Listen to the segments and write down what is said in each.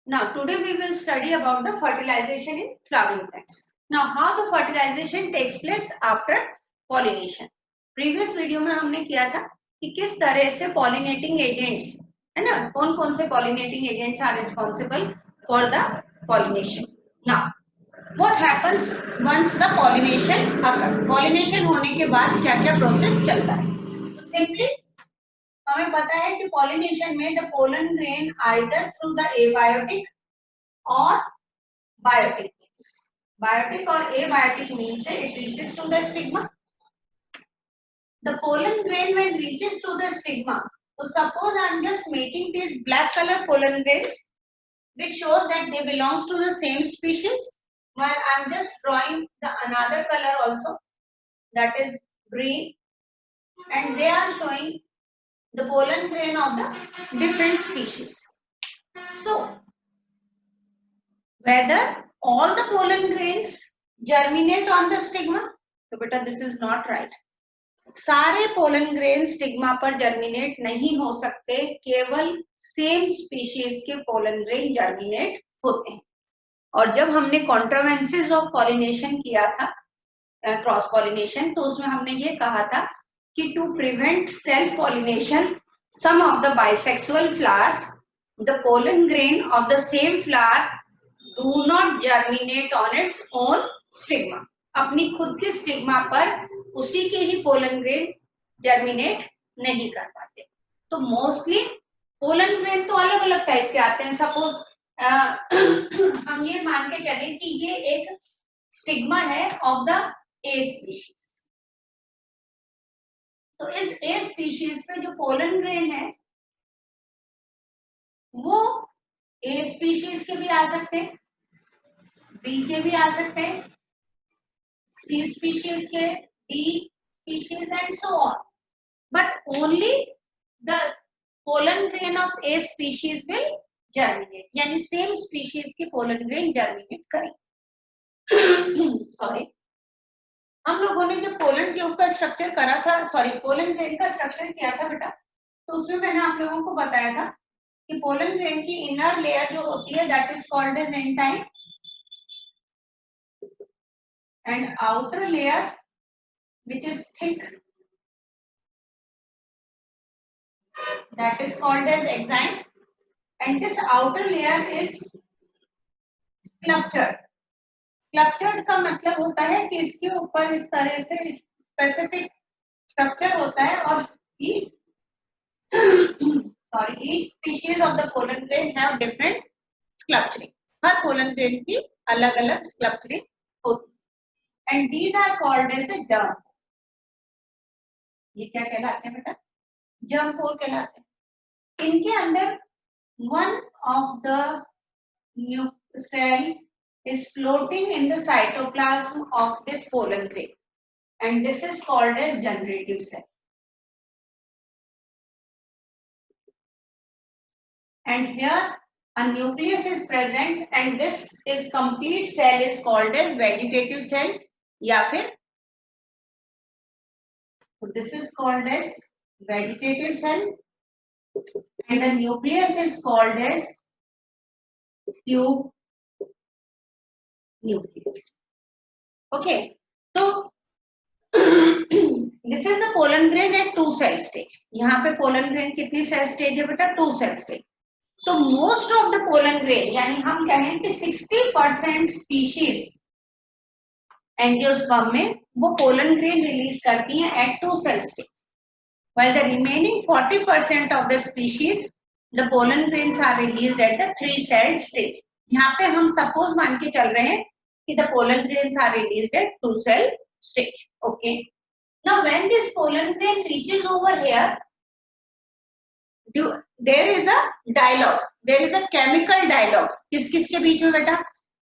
Now today we will study about the fertilization in flowering plants. Now how the fertilization takes place after pollination. Previous video में हमने किया था कि किस तरह से pollinating agents है ना, कौन कौन से pollinating agents are responsible for the pollination. Now what happens once the pollination occur? Pollination होने के बाद क्या क्या process चलता है? तो simply हमें पता है कि pollination में the pollen grain either through the abiotic or biotic means. Biotic or abiotic means it reaches to the stigma. The pollen grain when reaches to the stigma, so suppose I am just making these black color pollen grains which shows that they belongs to the same species, while I am just drawing the another color also, that is green, and they are showing the pollen grain of the different species. So whether all the pollen grains germinate on the stigma, तो बेटा this is not right. सारे pollen grain stigma पर germinate नहीं हो सकते, केवल same species के pollen grain germinate होते हैं. और जब हमने कॉन्ट्रावेंसेस ऑफ पॉलिनेशन किया था, क्रॉस पॉलिनेशन, तो उसमें हमने ये कहा था कि to prevent self pollination some of the bisexual flowers the pollen grain of the same flower do not germinate on its own stigma. अपनी खुद की स्टिग्मा पर उसी के ही पोलन ग्रेन जर्मिनेट नहीं कर पाते. तो मोस्टली पोलन ग्रेन तो अलग अलग टाइप के आते हैं. सपोज हम ये मान के चले कि ये एक स्टिग्मा है ऑफ द ए स्पीशीज. तो इस ए स्पीशीज पे जो पोलन ग्रेन है वो ए स्पीशीज के भी आ सकते हैं, बी के भी आ सकते हैं, सी स्पीशीज के, D species and so on, but only the pollen grain of A species will germinate, यानी सेम स्पीशीज के पोलन ग्रेन जर्मिनेट करें. सॉरी, हम लोगों ने जो पोलन ट्यूब का स्ट्रक्चर करा था, सॉरी पोलन ग्रेन का स्ट्रक्चर किया था बेटा, तो उसमें मैंने आप लोगों को बताया था कि पोलन ग्रेन की इनर लेयर जो होती है that is called as intine, and outer layer which is thick, that is called as exine, and this outer layer is sculptured. Sculptured का मतलब होता है कि इसके ऊपर इस तरह से स्पेसिफिक स्ट्रक्चर होता है और each species of the pollen grain have different sculpturing. Her pollen grain की अलग अलग sculpturing होती है. And these are called as the germ. ये क्या कहलाते हैं बेटा? germ pore कहलाते हैं. इनके अंदर one of the cell is floating in the cytoplasm of this pollen grain, and this is called as generative cell. And here a nucleus is present, and this is complete cell is called as vegetative cell, या फिर so this is called as vegetative cell, and the nucleus is called as tube nucleus. Okay, so this is the pollen grain at 2 cell stage. यहाँ पे pollen grain कितनी cell stage है बेटा? 2 cell stage. तो most of the pollen grain, यानी हम कहें कि 60% species एंजियोस्पर्म में वो पोलन ग्रेन रिलीज करती हैं at 2 cell stage, while the remaining 40% of the species the pollen grains are released at the 3 cell stage. यहाँ पे हम सपोज मान के चल रहे हैं कि the pollen grains are released at 2 cell stage. Okay, now when this pollen grain reaches over here, there is a dialogue, there is a chemical dialogue. किस किस के बीच में बेटा?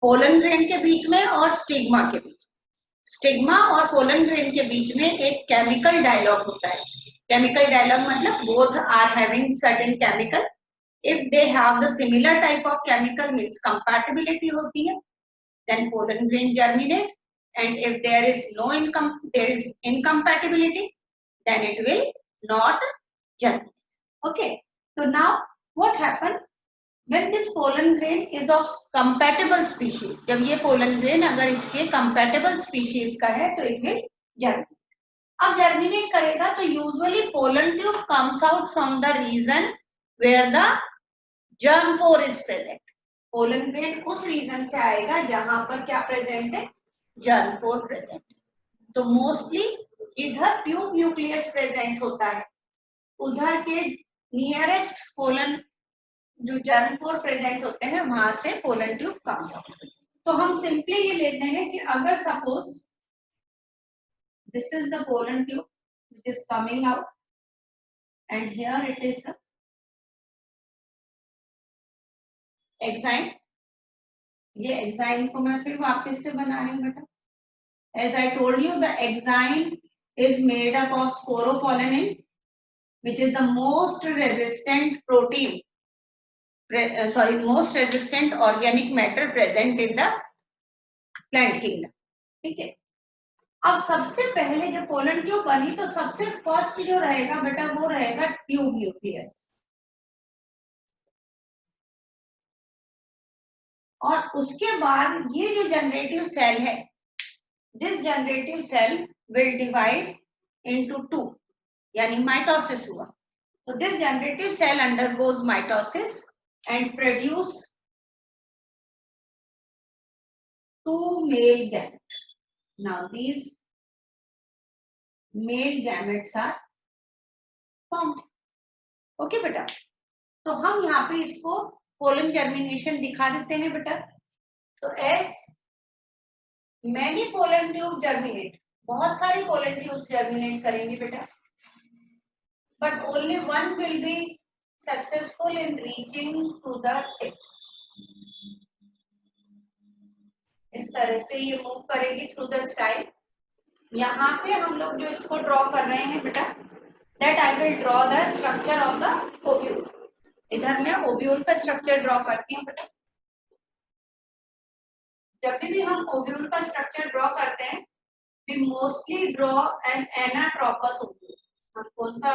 पोलन ग्रेन के बीच में और स्टिग्मा के बीच. स्टिग्मा और पोलन ग्रेन के बीच में एक केमिकल डायलॉग होता है. केमिकल डायलॉग मतलब both are having certain chemical. If they have the similar type of chemical means compatibility होती है, then pollen grain germinate, and if there is incompatibility then it will not germinate. Okay, so now what happened when this pollen grain is of compatible species, जब ये pollen grain अगर इसके compatible species का है तो it will germinate. अब germinate करेगा तो usually pollen tube comes out from the region where the germ pore is present. pollen grain उस region से आएगा जहां पर क्या present है, germ pore present. तो mostly इधर ट्यूब न्यूक्लियस प्रेजेंट होता है, उधर के नियरेस्ट पोलन जो जर्म पोर प्रेजेंट होते हैं वहां से पोलन ट्यूब कम्स आउट. तो हम सिंपली ये लेते हैं कि अगर suppose this is the pollen tube which is coming out and here it is the exine. ये एक्साइन को मैं फिर वापस से बना रही हूँ बेटा. As I told you, the exine is made up of sporopollenin, which is the most resistant protein, most resistant organic matter present in the plant kingdom. ठीक है. अब सबसे पहले जब पोलन ट्यूब बनी तो सबसे फर्स्ट जो रहेगा बेटा वो रहेगा ट्यूब न्यूक्लियस, और उसके बाद ये जो जनरेटिव सेल है, this generative cell will divide into two, यानी माइटोसिस हुआ. तो this generative cell undergoes mitosis and produce two male gametes. Now these male gametes are formed. Okay बेटा. तो हम यहाँ पे इसको पोलन जर्मिनेशन दिखा देते हैं बेटा. तो as many pollen tube germinate, बहुत सारी pollen tubes germinate करेंगे बेटा, but only one will be successful in reaching to the tip. इस तरह से ये मूव करेगी through the style. यहाँ पे हम लोग जो इसको ड्रॉ कर रहे हैं बेटा, that I will draw the structure of the ovule. इधर मैं ओव्यूल का स्ट्रक्चर ड्रॉ करती हूँ बेटा. जब भी हम ओव्यूल का स्ट्रक्चर ड्रॉ करते हैं, we mostly draw an anatropous ovule. हम कौन सा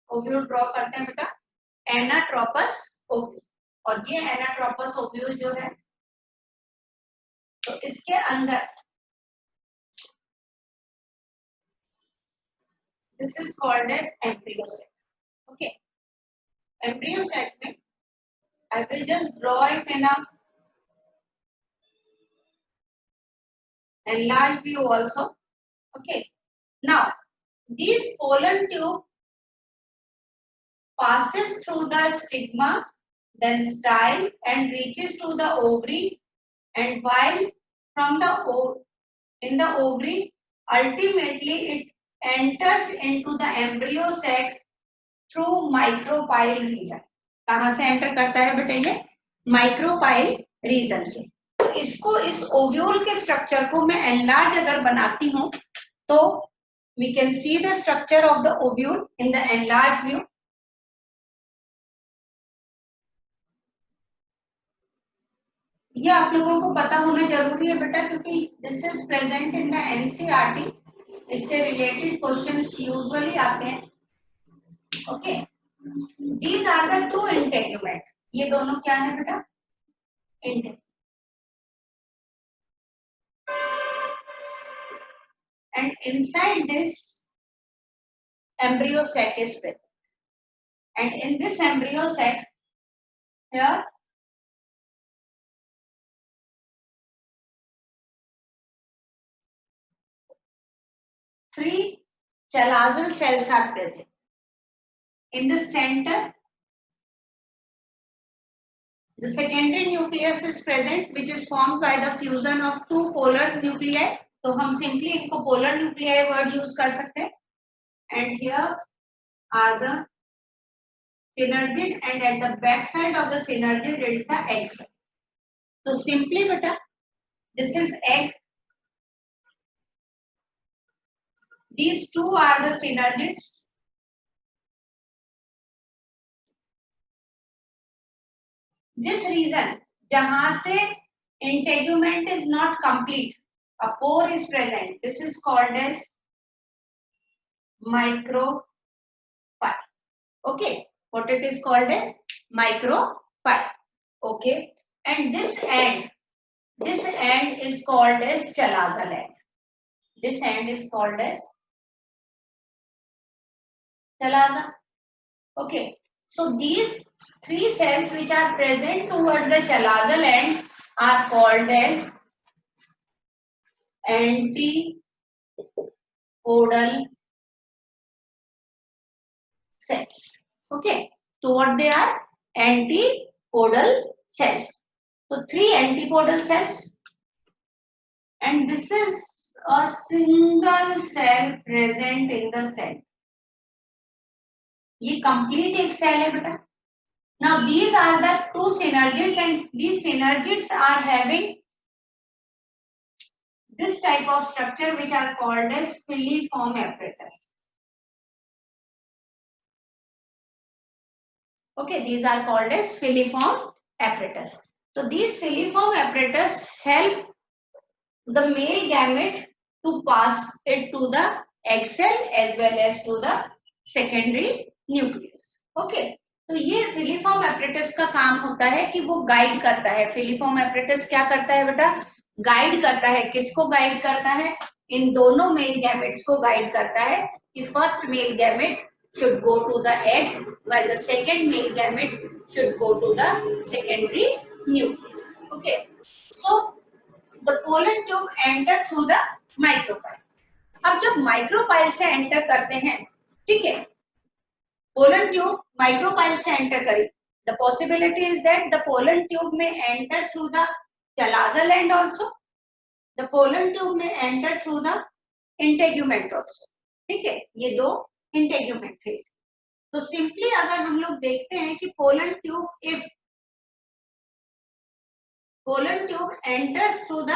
ओव्यूल ड्रॉ करते हैं बेटा? Anatropous ovule. और ये एनाट्रोपस ओव्यूल जो है तो इसके अंदर this is called as embryo sac. Okay. Embryo sac में I will just draw it in a enlarged view also. Okay. Now these pollen tube passes through the stigma, then style, and reaches to the ovary, and while from the in the ovary, ultimately it enters into the embryo sac through micropyle region. कहाँ से enter करता है बेटा? ये micropyle reason से. इसको, इस ovule के स्ट्रक्चर को मैं एनलार्ज अगर बनाती हूँ तो we can see the structure of the ovule in the enlarged view. ये आप लोगों को पता होना जरूरी है बेटा, क्योंकि this is present in the NCERT. इससे रिलेटेड क्वेश्चंस यूजुअली आते हैं. Okay. These are the two integument. ये दोनों क्या है बेटा? Integument. And inside this embryo sac is present, and in this embryo sac here three chalazal cells are present. In the center the secondary nucleus is present, which is formed by the fusion of two polar nuclei. तो हम simply इनको polar nuclei word use कर सकते हैं. And here are the synergid, and at the back side of the synergid it is the egg cell. तो simply बेटा this is egg, these two are the synergids. This region जहां से integument is not complete, a pore is present, this is called as micropyle. Okay, what it is called as micropyle. 5. Okay, and this end is called as chalazal end. This end is called as chalaza. Okay, so these 3 cells which are present towards the chalazal end are called as antipodal cells. Okay, so what they are? Antipodal cells. So 3 antipodal cells, and this is a single cell present in the cell. ये complete एक cell है बेटा. Now these are the 2 synergids, and these synergids are having this type of structure which are called as filiform apparatus. Okay, these are called as filiform apparatus. So these filiform apparatus help the male gamete to pass it to the egg cell as well as to the secondary nucleus. Okay, तो ये filiform apparatus का काम होता है कि वो guide करता है. filiform apparatus क्या करता है बेटा? गाइड करता है. किसको गाइड करता है? इन दोनों मेल गैमेट्स को गाइड करता है कि first male gamete should go to the egg while the second male gamete should go to the secondary nucleus. Okay, so the pollen tube enter through the micropyle. अब जब micropyle से enter करते हैं, ठीक है, pollen tube micropyle से enter करी, the possibility is that the pollen tube may enter through the chalazal end also, the pollen tube may enter through the integument also. ठीक है, ये दो integument थे. तो सिंपली अगर हम लोग देखते हैं कि pollen tube, if pollen tube enters through the